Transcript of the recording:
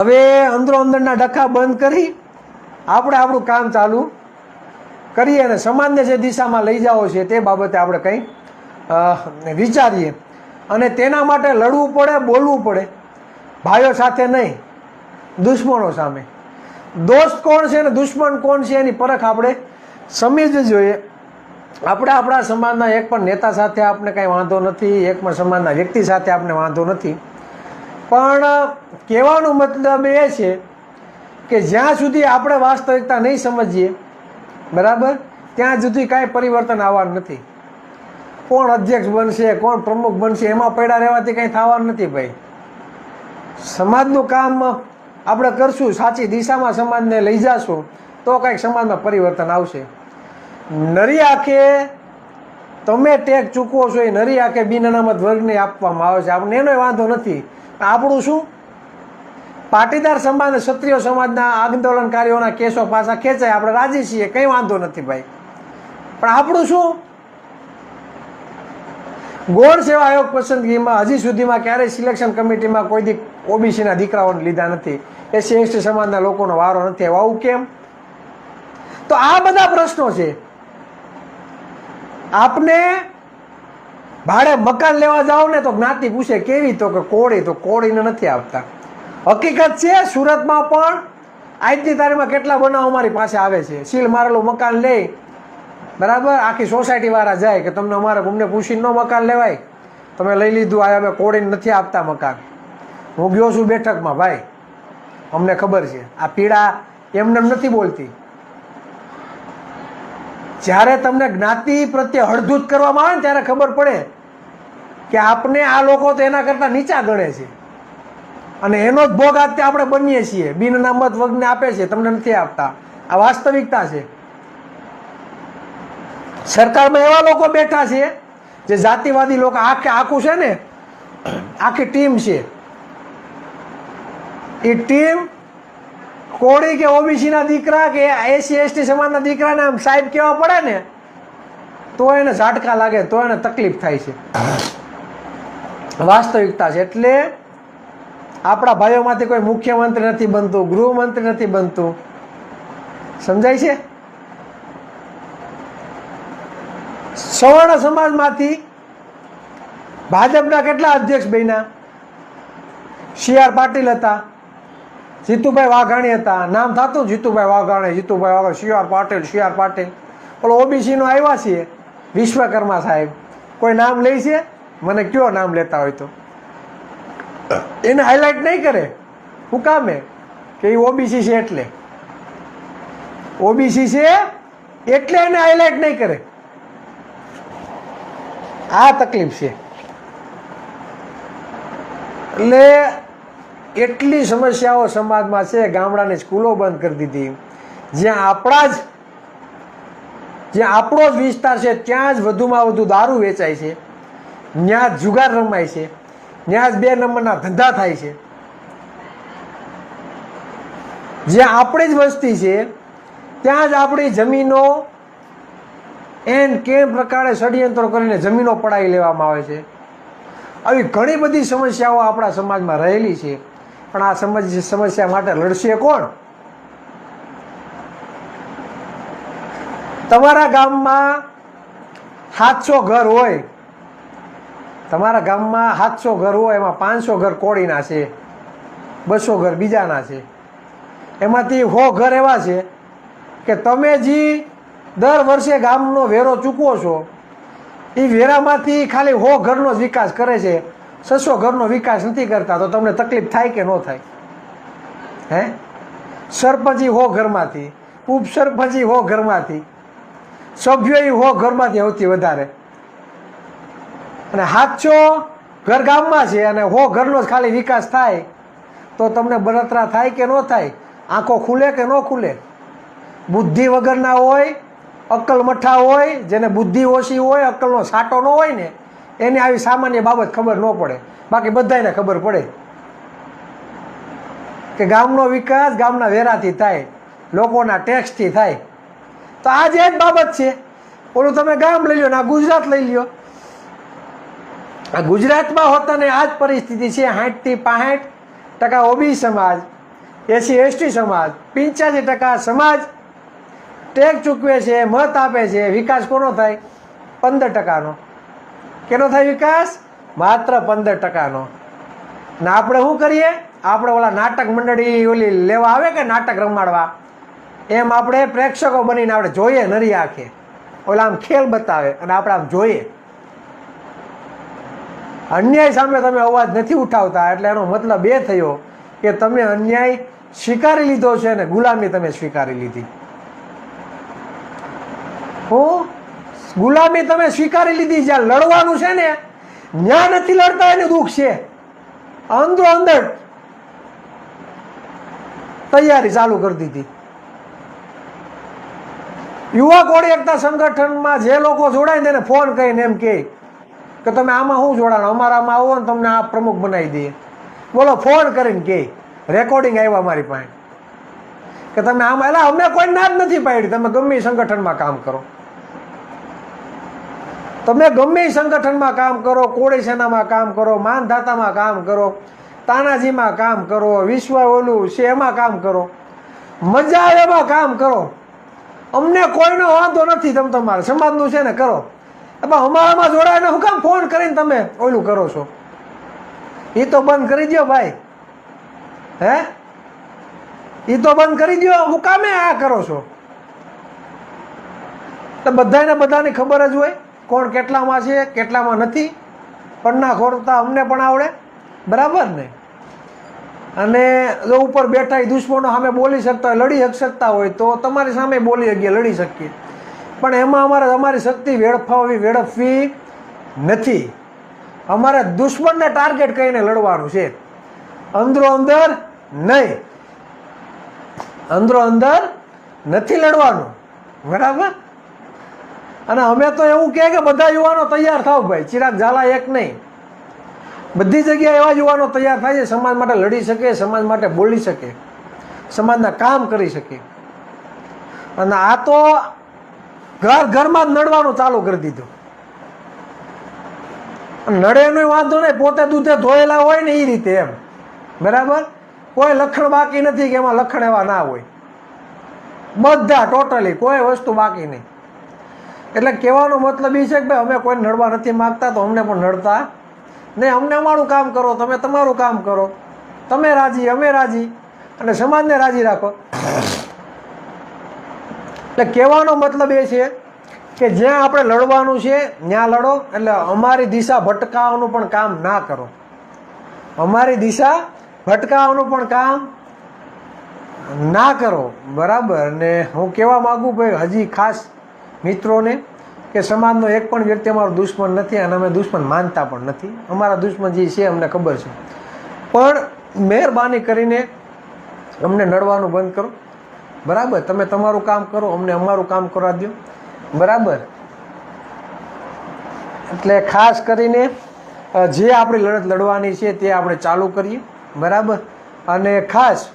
હવે અંદરો અંદરના ડખા બંધ કરી આપણે આપણું કામ ચાલુ કરીએ અને સમાજને જે દિશામાં લઈ જાવો છે તે બાબતે આપણે કંઈ વિચારીએ અને તેના માટે લડવું પડે, બોલવું પડે, ભાઈઓ સાથે નહીં, દુશ્મનો સામે. દોસ્ત કોણ છે અને દુશ્મન કોણ છે એની પરખ આપણે સમજવી જોઈએ. આપણે આપણા સમાજના એક પણ નેતા સાથે આપણે કાંઈ વાંધો નથી, એક પણ સમાજના વ્યક્તિ સાથે આપણે વાંધો નથી, પણ કહેવાનો મતલબ એ છે કે જ્યાં સુધી આપણે વાસ્તવિકતા નહીં સમજીએ, બરાબર, ત્યાં સુધી કાંઈ પરિવર્તન આવવાનું નથી. કોણ અધ્યક્ષ બનશે, કોણ પ્રમુખ બનશે, એમાં પડ્યા રહેવાથી કંઈ થવાનું નથી ભાઈ. સમાજનું કામ આપણે કરશું, સાચી દિશામાં સમાજને લઈ જશું તો કંઈક સમાજમાં પરિવર્તન આવશે. નરી આંખે તમે ટેક ચૂકવો છો એ નરી આંખે બિન અનામત વર્ગને આપવામાં આવે છે. આપણે એનો વાંધો નથી. આપણું શું, પાટીદાર સમાજ, ક્ષત્રિય સમાજના આંદોલનકારીઓના કેસો પાછા ખેંચાય, આપણે રાજી છીએ, કંઈ વાંધો નથી ભાઈ. પણ આપણું શું, ગૌણ સેવા આયોગ પસંદગીમાં હજી સુધીમાં ક્યારેય સિલેક્શન કમિટીમાં કોઈ ઓબીસીના દીકરાઓને લીધા નથી, એસસી એસટી સમાજના લોકોનો વારો નથી આવ્યો. આવું કેમ? તો આ બધા પ્રશ્નો છે. આપને ભાડે મકાન લેવા જાઓ ને તો જ્ઞાતિ પૂછે કેવી, તો કે કોળી, તો કોળીને નથી આપતા. હકીકત છે સુરતમાં પણ આજની તારીખમાં કેટલા બનાવ અમારી પાસે આવે છે. સીલ મારેલું મકાન લે, બરાબર, આખી સોસાયટી વાળા જાય કે તમને અમને પૂછીને ન મકાન લેવાય, તમે લઈ લીધું, આ અમે કોળીને નથી આપતા મકાન. હું ગયો છું બેઠકમાં, ભાઈ અમને ખબર છે આ પીડા એમને નથી બોલતી. જ્યારે તમને જ્ઞાતિ પ્રત્યે હળધૂત કરવામાં આવે ને ત્યારે ખબર પડે કે આપને આ લોકો તો એના કરતાં નીચા ગણે છે અને એનો જ ભોગ આજે આપણે બનીએ છીએ. બિન અનામત વર્ગને આપે છે, તમને નથી આપતા. આ વાસ્તવિકતા છે. સરકારમાં એવા લોકો બેઠા છે જે જાતિવાદી લોકો, આખું છે ને, આખી ટીમ છે. એ ટીમ કોળી કે ઓબીસીના દીકરા કે એસસી એસટી સમાજના દીકરાને આમ સાહેબ કહેવા પડે ને તો એને ઝાટકા લાગે, તો એને તકલીફ થાય છે. વાસ્તવિકતા છે. એટલે આપણા ભાઈઓમાંથી કોઈ મુખ્યમંત્રી નથી બનતું, ગૃહમંત્રી નથી બનતું. સમજાય છે? સવર્ણ સમાજમાંથી ભાજપના કેટલા અધ્યક્ષ બન્યા? CR પાટીલ હતા, જીતુભાઈ વાઘાણી હતા, નામ થતું જીતુભાઈ વાઘાણી, CR પાટીલ. ઓલો ઓબીસીનો આવ્યા છીએ વિશ્વકર્મા સાહેબ, કોઈ નામ લે છે? મને કયો નામ લેતા હોય તો. એને હાઇલાઇટ નહીં કરે. શું કામે? કે એ ઓબીસી છે એટલે. ઓબીસી છે એટલે એને હાઇલાઇટ નહીં કરે. આ તકલીફ છે. એટલે એટલી સમસ્યાઓ સમાજમાં છે. ગામડાની સ્કૂલો બંધ કરી દીધી. જ્યાં આપણો જ વિસ્તાર છે ત્યાં જ વધુમાં વધુ દારૂ વેચાય છે, ત્યાં જ જુગાર રમાય છે, ત્યાં જ 2 નંબરના ધંધા થાય છે. જ્યાં આપણી જ વસ્તી છે ત્યાં જ આપણી જમીનો કેમ પ્રકારે ષડયંત્રો કરીને જમીનો પડાવી લેવામાં આવે છે. આવી ઘણી બધી સમસ્યાઓ આપણા સમાજમાં રહેલી છે. પણ આ સમસ્યા માટે લડશે કોણ? તમારા ગામમાં 700 ઘર હોય, તમારા ગામમાં 700 ઘર હોય, એમાં 500 ઘર કોળીના છે, 200 ઘર બીજાના છે. એમાંથી 100 ઘર એવા છે કે તમે જે દર વર્ષે ગામનો વેરો ચૂકવો છો એ વેરામાંથી ખાલી 100 ઘરનો જ વિકાસ કરે છે, 600 ઘરનો વિકાસ નથી કરતા. તો તમને તકલીફ થાય કે ન થાય? હે? સરપંચી 100 ઘરમાંથી, ઉપસરપંચી 100 ઘરમાંથી, સભ્યો 100 ઘરમાંથી સૌથી વધારે, અને 700 ઘર ગામમાં છે અને 100 ઘરનો જ ખાલી વિકાસ થાય તો તમને બળતરા થાય કે ન થાય? આંખો ખુલે કે ન ખુલે? બુદ્ધિ વગરના હોય, અક્કલ મઠા હોય, જેને બુદ્ધિ ઓછી હોય, અક્કલનો સાટો ન હોય ને એને આવી સામાન્ય બાબત ખબર ન પડે. બાકી બધાને ખબર પડે કે ગામનો વિકાસ ગામના વેરાથી થાય, લોકોના ટેક્સથી થાય. તો આ જ બાબત છે. ઓલું તમે ગામ લઈ લો ને આ ગુજરાત લઈ લ્યો. આ ગુજરાતમાં હોતા ને આ જ પરિસ્થિતિ છે. 60 થી 65% ઓબીસી સમાજ SC/ST સમાજ 85% સમાજ ટેક્સ ચૂકવે છે, મત આપે છે. વિકાસ કોનો થાય? 15%નો. કેનો થાય વિકાસ? માત્ર 15%નો. ને આપણે શું કરીએ? આપણે ઓલા નાટક મંડળી ઓલી લેવા આવે કે નાટક રમાડવા, એમ આપણે પ્રેક્ષકો બનીને આપણે જોઈએ નરી આંખે. ઓલા આમ ખેલ બતાવે અને આપણે આમ જોઈએ. અન્યાય સામે તમે અવાજ નથી ઉઠાવતા, એટલે એનો મતલબ એ થયો કે તમે અન્યાય સ્વીકારી લીધો છે ને ગુલામી તમે સ્વીકારી લીધી. હું ગુલામી તમે સ્વીકારી લીધી. જ્યાં લડવાનું છે ને ત્યાં નથી લડતા, એનું દુઃખ છે. અંદરો અંદર તૈયારી ચાલુ કરી દીધી. યુવા કોળી એકતા સંગઠનમાં જે લોકો જોડાય તેને ફોન કરીને એમ કે તમે આમાં શું જોડાણ, અમારામાં આવો ને તમને આ પ્રમુખ બનાવી દઈએ. બોલો, ફોન કરીને કે રેકોર્ડિંગ આવ્યા અમારી પાસે કે તમે આમાં, એટલે અમે કોઈ ના જ નથી પાડી. તમે ગમે એ સંગઠનમાં કામ કરો, તમે ગમે એ સંગઠનમાં કામ કરો, કોળી સેનામાં કામ કરો, માનધાતામાં કામ કરો, તાનાજીમાં કામ કરો, વિશ્વ ઓલું છે એમાં કામ કરો, મજા આવે એમાં કામ કરો. અમને કોઈનો વાંધો નથી. તમે તમારે સમાજનું છે ને કરો. એમાં અમારામાં જોડાઈને હું કામ ફોન કરીને તમે ઓલું કરો છો? એ તો બંધ કરી દો ભાઈ. હે, એ તો બંધ કરી દો. હું કામે આ કરો છો? તો બધાની ખબર જ હોય કોણ કેટલામાં છે, કેટલામાં નથી. પન્ના ખોરતા અમને પણ આવડે, બરાબર ને? અને જો ઉપર બેઠા દુશ્મનો સામે બોલી શકતા હોય, લડી શકતા હોય તો તમારી સામે બોલી શકીએ, લડી શકીએ. પણ એમાં અમારી શક્તિ વેડફવી નથી. અમારે દુશ્મનને ટાર્ગેટ કરીને લડવાનું છે, અંદરો અંદર નહીં. અંદરો અંદર નથી લડવાનું, બરાબર? અને અમે તો એવું કહે કે બધા યુવાનો તૈયાર થાવ ભાઈ. ચિરાગ ઝાલા એક નહીં, બધી જગ્યાએ એવા યુવાનો તૈયાર થાય છે સમાજ માટે લડી શકે, સમાજ માટે બોલી શકે, સમાજના કામ કરી શકે. અને આ તો ઘરમાં જ નડવાનું ચાલુ કરી દીધું. નડે એનો વાંધો નહીં, પોતે દૂધે ધોયેલા હોય ને એ રીતે, એમ, બરાબર? કોઈ લખણ બાકી નથી કે એમાં લખણ એવા ના હોય. બધા ટોટલી કોઈ વસ્તુ બાકી નહીં. એટલે કહેવાનો મતલબ એ છે કે ભાઈ અમે કોઈ નડવા નથી માગતા, તો અમને પણ નડતા નહીં. અમને અમારું કામ કરો, તમે તમારું કામ કરો. તમે રાજી, અમે રાજી, અને સમાજને રાજી રાખો. એટલે કહેવાનો મતલબ એ છે કે જ્યાં આપણે લડવાનું છે ત્યાં લડો. એટલે અમારી દિશા ભટકાવવાનું પણ કામ ના કરો. અમારી દિશા ભટકાવવાનું પણ કામ ના કરો, બરાબર? ને હું કહેવા માગું ભાઈ હજી ખાસ મિત્રોને કે સમાજનો એક પણ વ્યક્તિ અમારો દુશ્મન નથી, અને અમે દુશ્મન માનતા પણ નથી. અમારા દુશ્મન જે છે અમને ખબર છે, પણ મહેરબાની કરીને અમને નડવાનું બંધ કરો, બરાબર? તમે તમારું કામ કરો, અમને અમારું કામ કરવા દો, બરાબર? એટલે ખાસ કરીને જે આપણી લડત લડવાની છે તે આપણે ચાલુ કરીએ, બરાબર? અને ખાસ